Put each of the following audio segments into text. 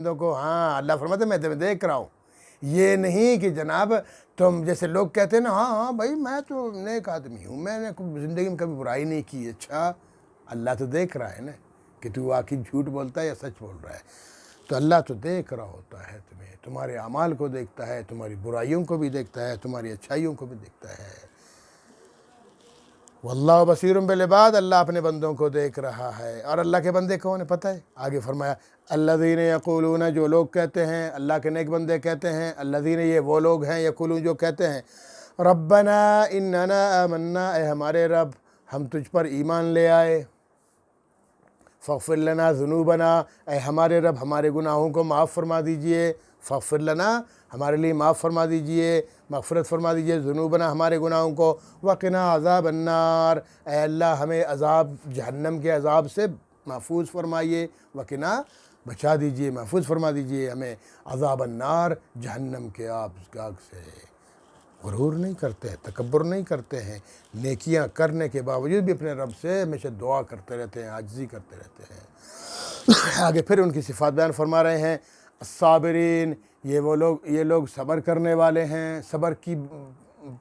बंदों को, हाँ अल्लाह फरमाते मैं तुम्हें देख रहा हूँ। ये नहीं कि जनाब तुम जैसे लोग कहते हैं ना, हाँ हाँ भाई मैं तो नेक आदमी हूँ, मैंने ज़िंदगी में कभी बुराई नहीं की। अच्छा, अल्लाह तो देख रहा है ना कि तू वाकई झूठ बोलता है या सच बोल रहा है। तो अल्लाह तो देख रहा होता है तुम्हें, तुम्हारे अमाल को देखता है, तुम्हारी बुराइयों को भी देखता है, तुम्हारी अच्छाइयों को भी देखता है। वल्लाहु बसीरुम बिल इबाद, अल्लाह अपने बंदों को देख रहा है। और अल्लाह के बंदे कौन है पता है? आगे फरमाया अल्लज़ीना यक़ूलून, जो लोग कहते हैं, अल्लाह के नेक बंदे कहते हैं, अल्लज़ीना ये वो लोग हैं, यक़ूलून जो कहते हैं, रब्बना इन्नना आमन्ना, ए हमारे रब हम तुझ पर ईमान ले आए, फ़ग़फ़िर लना ज़ुनूबना, ए हमारे रब हमारे गुनाहों को माफ़ फरमा दीजिए, फ़ग़फ़िर लना हमारे लिए माफ़ फरमा दीजिए, मग़फ़िरत फरमा दीजिए, ज़ुनूबना हमारे गुनाहों को, वक़िना अज़ाब अन्नार, ए अल्लाह हमें अज़ाब जहन्नम के अज़ाब से महफूज फरमाइए, वक़िना बचा दीजिए, महफूज फरमा दीजिए हमें अज़ाब अन्नार, जहन्नम के आग से। गुरूर नहीं करते हैं, तकब्बुर नहीं करते हैं, नेकियां करने के बावजूद भी अपने रब से हमेशा दुआ करते रहते हैं, आजिज़ी करते रहते हैं। आगे फिर उनकी सिफ़ात बयान फरमा रहे हैं, अस्साबिरीन, ये लोग सब्र करने वाले हैं। सब्र की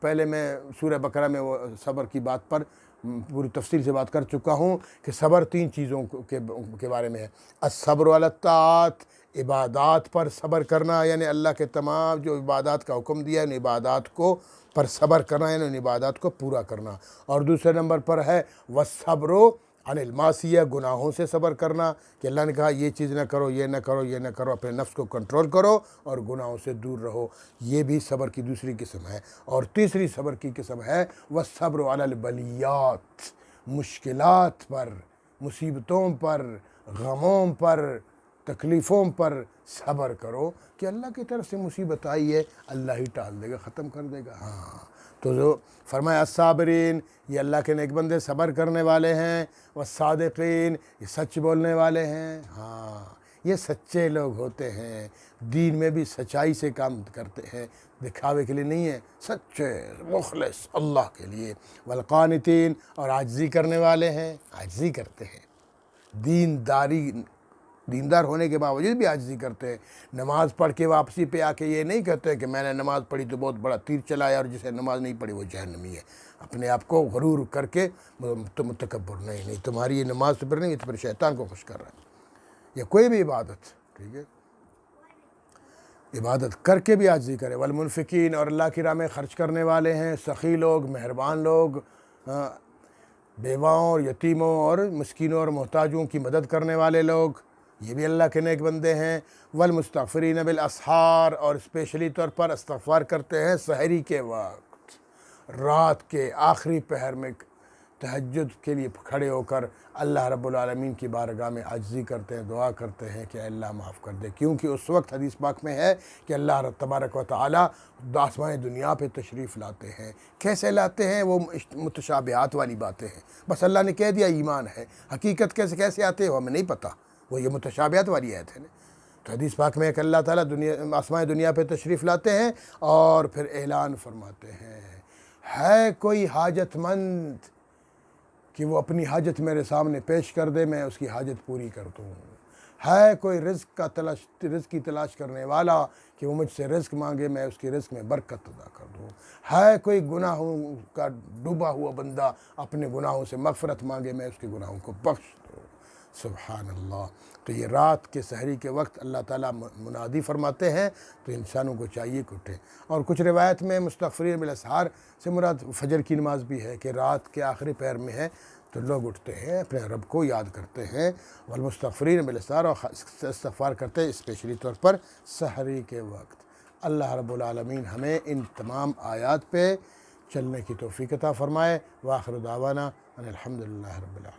पहले मैं सूरह बकरा में वो सब्र की बात पर पूरी तफसील से बात कर चुका हूँ कि सब्र 3 चीज़ों के बारे में है। अस्सब्रु अला ताअत, इबादात पर सब्र करना, यानी अल्लाह के तमाम जो इबादात का हुक्म दिया है उन इबादात को पर सब्र करना, यानी उन इबादात को पूरा करना। और दूसरे नंबर पर है वस्सब्रु अनिल मासिया, गुनाहों से सब्र करना कि अल्लाह ने कहा ये चीज़ ना करो, ये ना करो, ये ना करो, अपने नफ्स को कंट्रोल करो और गुनाहों से दूर रहो। ये भी सब्र की दूसरी किस्म है। और तीसरी सब्र की किस्म है वस्सब्रु अलल बलियात, मुश्किलात पर, मुसीबतों पर, गमों पर, तकलीफ़ों पर सब्र करो कि अल्लाह की तरफ से मुसीबत आई है, अल्लाह ही टाल देगा, ख़त्म कर देगा। हाँ, तो जो फरमाया अस्साबिरीन, ये अल्लाह के नेक बंदे सब्र करने वाले हैं, वस्सादिकीन, ये सच बोलने वाले हैं। हाँ, ये सच्चे लोग होते हैं, दीन में भी सच्चाई से काम करते हैं, दिखावे के लिए नहीं है, सच्चे मुखलिस अल्लाह के लिए। वलकानितीन, और आजिज़ी करने वाले हैं, आजिज़ी करते हैं, दीनदार होने के बावजूद भी आजिज़ी करते हैं। नमाज़ पढ़ के वापसी पे आके ये नहीं कहते कि मैंने नमाज़ पढ़ी तो बहुत बड़ा तीर चलाया और जिसे नमाज़ नहीं पढ़ी वो जहन्नमी है। अपने आप को गुरूर करके तुम तकब्बुर, नहीं, तुम्हारी ये नमाज तो फिर नहीं, तो फिर शैतान को खुश कर रहा है। या कोई भी इबादत, ठीक है, इबादत करके भी आजिज़ी करे। वल मुनफ़िकीन, और अल्लाह की राह में ख़र्च करने वाले हैं, सखी लोग, मेहरबान लोग, बेवाओं और यतीमों और मस्कीनों और मोहताजों की मदद करने वाले लोग, ये भी अल्लाह के नेक बंदे हैं। वल मुस्तग़फ़िरीन बिल असहार, और स्पेशली तौर पर इस्तग़फ़ार करते हैं सहरी के वक्त, रात के आखिरी पहर में तहज्जुद के लिए खड़े होकर अल्लाह रब्बुल आलमीन की बारगाह में आजिज़ी करते हैं, दुआ करते हैं कि अल्लाह माफ़ कर दे। क्योंकि उस वक्त हदीस पाक में है कि अल्लाह तबारक व तआला आसमां दुनिया पे तशरीफ़ लाते हैं। कैसे लाते हैं? वो मुतशाबिहात वाली बातें हैं, बस अल्लाह ने कह दिया ईमान है, हकीकत कैसे आते हैं वो हमें नहीं पता, वो ये मुतशाबिहात वाली आयत है ना। तो हदीस पाक में कि अल्लाह ताला आसमां दुनिया पे तशरीफ़ लाते हैं और फिर ऐलान फरमाते हैं, है कोई हाजतमंद कि वो अपनी हाजत मेरे सामने पेश कर दे, मैं उसकी हाजत पूरी कर दूँ। है कोई रिज़्क़ की तलाश करने वाला कि वो मुझसे रिज़्क़ मांगे, मैं उसकी रिज़्क़ में बरकत अदा कर दूँ। है कोई गुनाहों का डूबा हुआ बंदा अपने गुनाहों से मग़फ़िरत मांगे, मैं उसके गुनाहों को बख्श दूँ। सुभान अल्लाह। तो ये रात के सहरी के वक्त अल्लाह ताला मुनादी फरमाते हैं, तो इंसानों को चाहिए कि उठे। और कुछ रिवायत में मुस्तग़फ़िरीन बिल असहार से मुराद फ़जर की नमाज़ भी है कि रात के आखिरी पहर में है तो लोग उठते हैं, अपने रब को याद करते हैं। वल मुस्तग़फ़िरीन बिल असहार, और इस्तिग़फ़ार करते हैं स्पेशली तौर पर सहरी के वक्त। अल्लाह रब्बुल आलमीन हमें इन तमाम आयात पे चलने की तौफ़ीक़ अता फ़रमाए। व आख़िर दावाना अनिल हम्दुलिल्लाहि रब्बिल आलमीन।